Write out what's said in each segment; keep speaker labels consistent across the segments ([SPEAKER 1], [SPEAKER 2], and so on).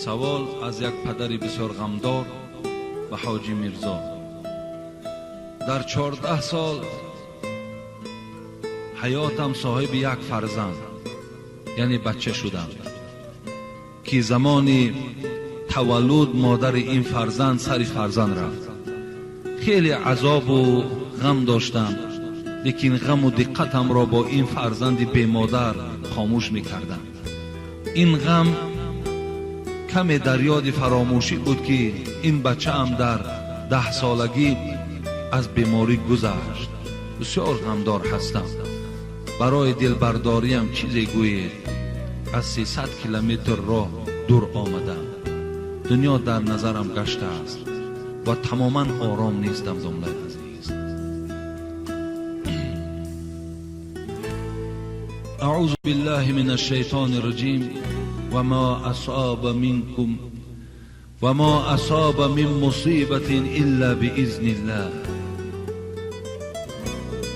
[SPEAKER 1] سوال از یک پدر بسیار غمدار به حاجی میرزا. در 14 سال حیاتم صاحب یک فرزند یعنی بچه شدم که زمانی تولد مادر این فرزند سر فرزند رفت. خیلی عذاب و غم داشتم، لیکن غم و دقتم را با این فرزند بی مادر خاموش میکردم. این غم کمی در یاد فراموشی بود که این بچه هم در 10 سالگی از بیماری گذشت. بسیار غمدار هستم. برای دلبرداریم چیزی گویید. از 300 کیلومتر راه دور آمدم. دنیا در نظرم گشته است و تماما آرام نیستم. دنبال عزیز، اعوذ بالله من الشیطان الرجیم. و ما اصاب منکم و ما اصاب من مصیبت الا باذن الله.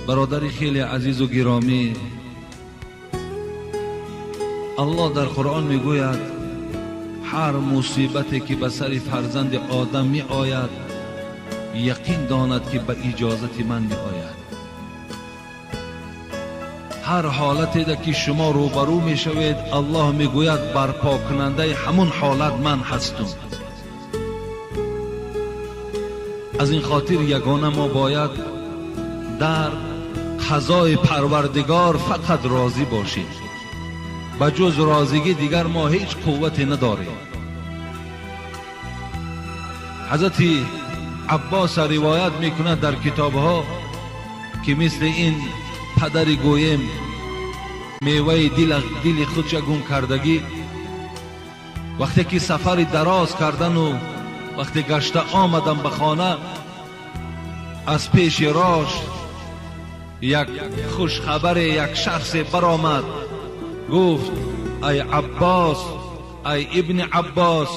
[SPEAKER 1] برادری خیلی عزیز و گرامی، الله در قرآن میگوید هر مصیبتی که به سر فرزند آدم می آید یقین داند که به اجازت من می آید. هر حالتی ده که شما روبرو می شوید الله می گوید برپا کننده همون حالت من هستم. از این خاطر یگانه ما باید در قضای پروردگار فقط راضی باشیم. به جز راضیگی دیگر ما هیچ قوتی نداریم. حضرت عباس روایت میکند در کتابها که مثل این پدر گویم میوه دل خودش گم کردگی، وقتی که سفر دراز کردن و وقتی گشته آمدن به خانه، از پیش راش یک خوش خبر یک شخص برآمد. گفت ای عباس، ای ابن عباس،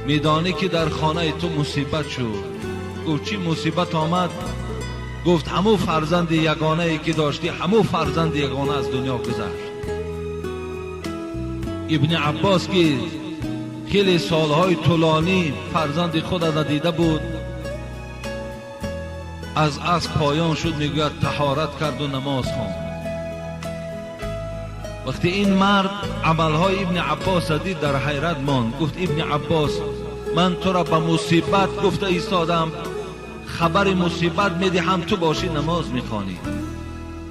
[SPEAKER 1] میدانی که در خانه تو مصیبت شد. گفت چی مصیبت آمد؟ گفت همو فرزند یگانه ای که داشتی، همو فرزند یگانه از دنیا گذشت. ابن عباس که خیلی سالهای طولانی فرزند خود ندیده بود، از پایان شد، میگوید طهارت کرد و نماز خواند. وقتی این مرد عملهای ابن عباس دید در حیرت ماند. گفت ابن عباس، من تو را به مصیبت گفته ایستادم، خبر مصیبت میدهم تو باشی نماز میخوانی.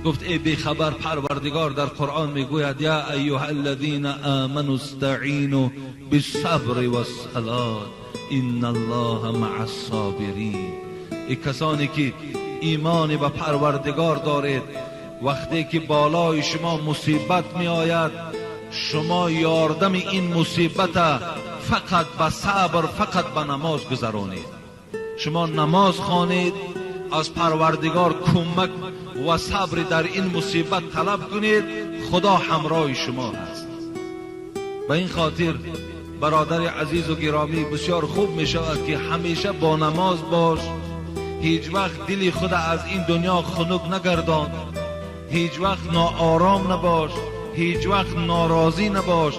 [SPEAKER 1] گفت ای بی خبر، پروردگار در قرآن میگوید یا ایها الذین آمنوا استعینوا بالصبر والصلاة ان الله مع الصابرین. ای کسانی که ایمان به پروردگار دارید، وقتی که بالای شما مصیبت می آید شما یاردم این مصیبت فقط به صبر، فقط به نماز گذرانید. شما نماز خوانید، از پروردگار کمک و صبر در این مصیبت طلب کنید، خدا همراه شما است. به این خاطر برادر عزیز و گرامی، بسیار خوب می شود که همیشه با نماز باش. هیچ وقت دلی خود از این دنیا خنک نگردان، هیچ وقت ناآرام نباش، هیچ وقت ناراضی نباش،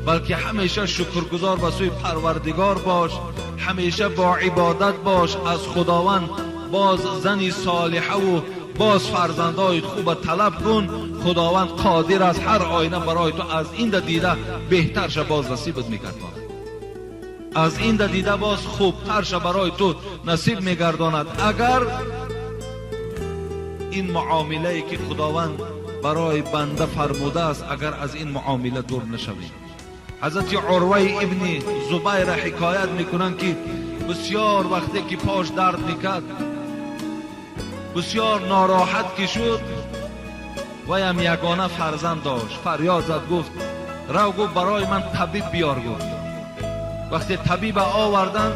[SPEAKER 1] بلکه همیشه شکرگزار به سوی پروردگار باش. همیشه با عبادت باش، از خداوند باز زنی صالحه و باز فرزندای خوب طلب کن. خداوند قادر است هر آینه برای تو از این دیده بهترش باز نصیبت میگرداند، از این دیده باز خوبترش برای تو نصیب میگرداند. اگر این معامله که خداوند برای بنده فرموده است، اگر از این معامله دور نشویم. حضرت عروه ابن زبیر حکایت میکنند که بسیار وقتی که پاش درد میکرد، بسیار ناراحت که شد، و هم یگانه فرزند داشت، فریاد زد، گفت رو، گفت برای من طبیب بیار. گفت وقتی طبیب آوردن،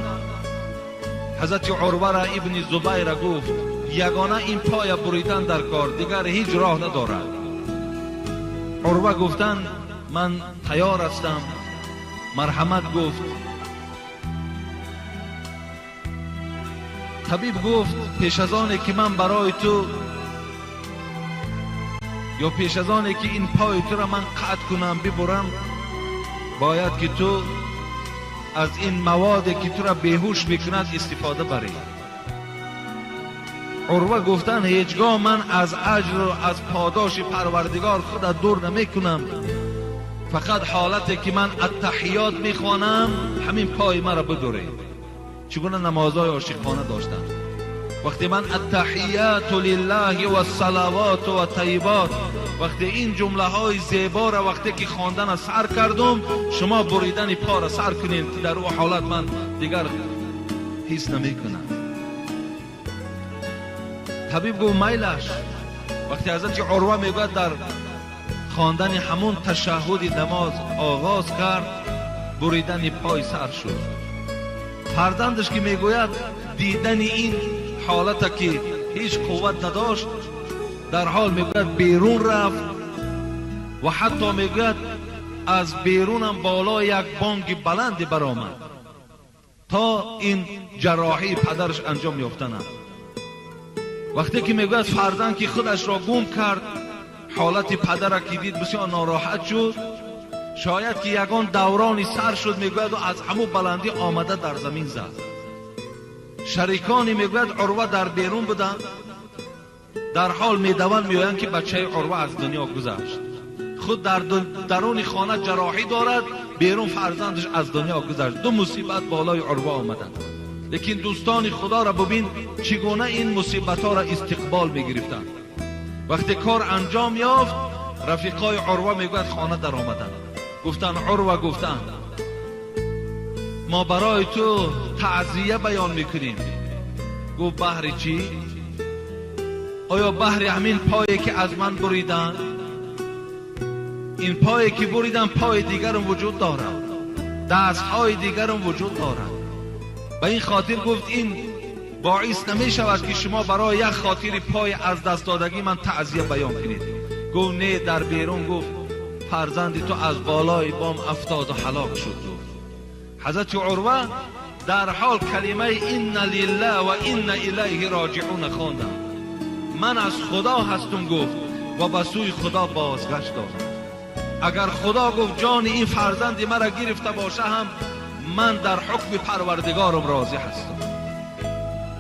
[SPEAKER 1] حضرت عروه ابن زبیر گفت یگانه این پای بریدن در کار، دیگر هیچ راه ندارد. عروه گفتن من تیار هستم. مرحمت گفت. طبیب گفت پیش از آنه که من برای تو یا پیش از آنه که این پای تو را من قطع کنم ببرم، باید که تو از این موادی که تو را بیهوش میکند استفاده بری. عروه گفتن هیچگاه من از اجر و از پاداش پروردگار خود دور نمیکنم، فقط حالتی که من التحیات میخوانم همین پای مرا بدوره. چگونه نمازهای عاشقانه داشتن. وقتی من التحیات لله و الصلوات و طیبات، وقتی این جمله های زیبا را وقتی که خواندن سر کردم، شما بریدن پا را سر کنین که در او حالت من دیگر حس نمی کنم. طبیب گفت میلش. وقتی حضرت عروه میگوید در خواندن همون تشهد نماز آغاز کرد، بریدن پای سر شد. فرزندش که میگوید دیدن این حالت که هیچ قوت نداشت، در حال میگوید بیرون رفت و حتی میگوید از بیرونم بالا یک بانگ بلندی برآمد تا این جراحی پدرش انجام یافتند. وقتی که میگوید فرزند که خودش را گم کرد، حالت پدر را که دید بسیار ناراحت شد. شاید که یگان دورانی سر شد، میگوید و از همو بلندی آمده در زمین زد. شریکانی میگوید عروه در بیرون بودن، در حال میدوند میگویند که بچه عروه از دنیا گذشت. خود در درون خانه جراحی دارد، بیرون فرزندش از دنیا گذشت. دو مصیبت بالای عروه آمدند. لیکن دوستان خدا را ببین چگونه این مصیبت ها را استقبال میگرفتند. وقتی کار انجام یافت، رفیقای عروه میگوید خانه در آمدند. گفتن عروه، گفتن ما برای تو تعزیه بیان میکنیم. گفت بهر چی؟ آیا بهر همین پایی که از من بریدن؟ این پایی که بریدن پای دیگرم وجود دارد، دست های دیگرم وجود دارد. به این خاطر گفت این باعث نمی شود که شما برای یک خاطر پای از دست دادگی من تعزیه بیان کنید. گفت نه، در بیرون گفت فرزند تو از بالای بام افتاد و هلاک شد. حضرت عروه در حال کلمه ان لله و ان الیه راجعون خواندم. من از خدا هستم گفت و به سوی خدا بازگشت دارم. اگر خدا گفت جان این فرزند مرا گرفته باشه هم من در حکم پروردگارم راضی هستم.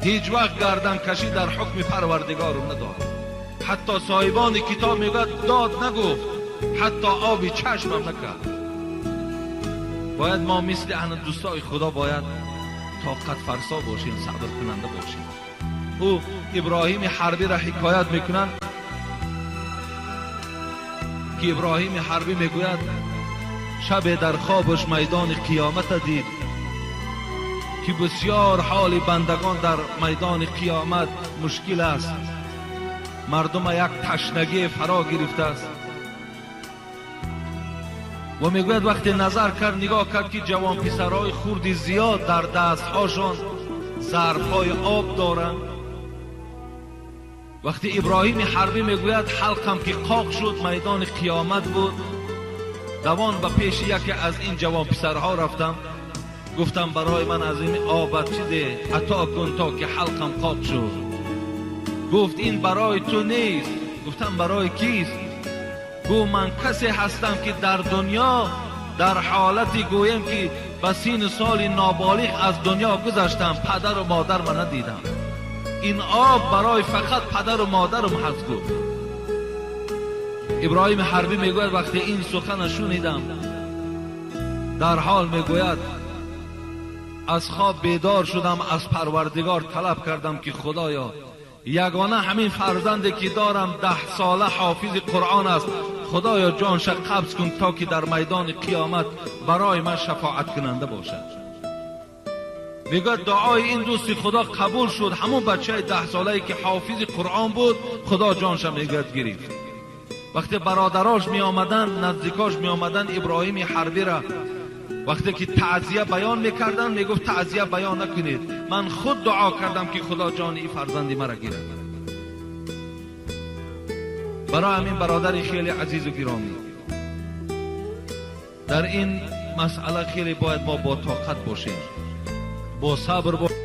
[SPEAKER 1] هیچ وقت گردن کشی در حکم پروردگارم ندارم. حتی صاحبان کتاب میگوید داد نگفت، حتی آبی چشمم نکرد. باید ما مثل اهل دوستای خدا باید طاقت فرسا باشیم، صبر کننده باشیم. او ابراهیم حربی را حکایت میکنند که ابراهیم حربی میگوید شب در خوابش میدان قیامت دید که بسیار حال بندگان در میدان قیامت مشکل است. مردم یک تشنگی فرا گرفته است و میگوید وقتی نظر کرد، نگاه کرد که جوان پسرهای خرد زیاد در دستهاشان ظرفهای آب دارند. وقتی ابراهیم حربی میگوید حلقم که قاق شد میدان قیامت بود، دوان به پیش یکی از این جوان پسرها رفتم، گفتم برای من از این آب چیده عطا کن تا که حلقم قاق شد. گفت این برای تو نیست. گفتم برای کیست؟ گفت من کسی هستم که در دنیا در حالتی گویم که به سین سال نابالغ از دنیا گذشتم، پدر و مادر من ندیدم. این آب برای فقط پدر و مادرم هست. گفت ابراهیم حربی میگوید وقتی این سخن شنیدم، در حال میگوید از خواب بیدار شدم، از پروردگار طلب کردم که خدایا یگانه همین فرزندی که دارم 10 ساله حافظ قرآن است، خدایا جانش قبض کن تا که در میدان قیامت برای من شفاعت کننده باشد. میگه دعای این دوست خدا قبول شد. همون بچه 10 ساله‌ای که حافظ قرآن بود خدا جانش میگرد گرفت. وقتی برادراش می آمدن، نزدیکاش می آمدن ابراهیم حربی را وقتی که تعزیه بیان میکردن، میگفت تعزیه بیان نکنید، من خود دعا کردم که خدا جان این فرزندی مرا گیرد. برای همین برادر خیلی عزیز و گرامی، در این مسئله خیلی باید ما با طاقت باشیم، با صبر باشیم.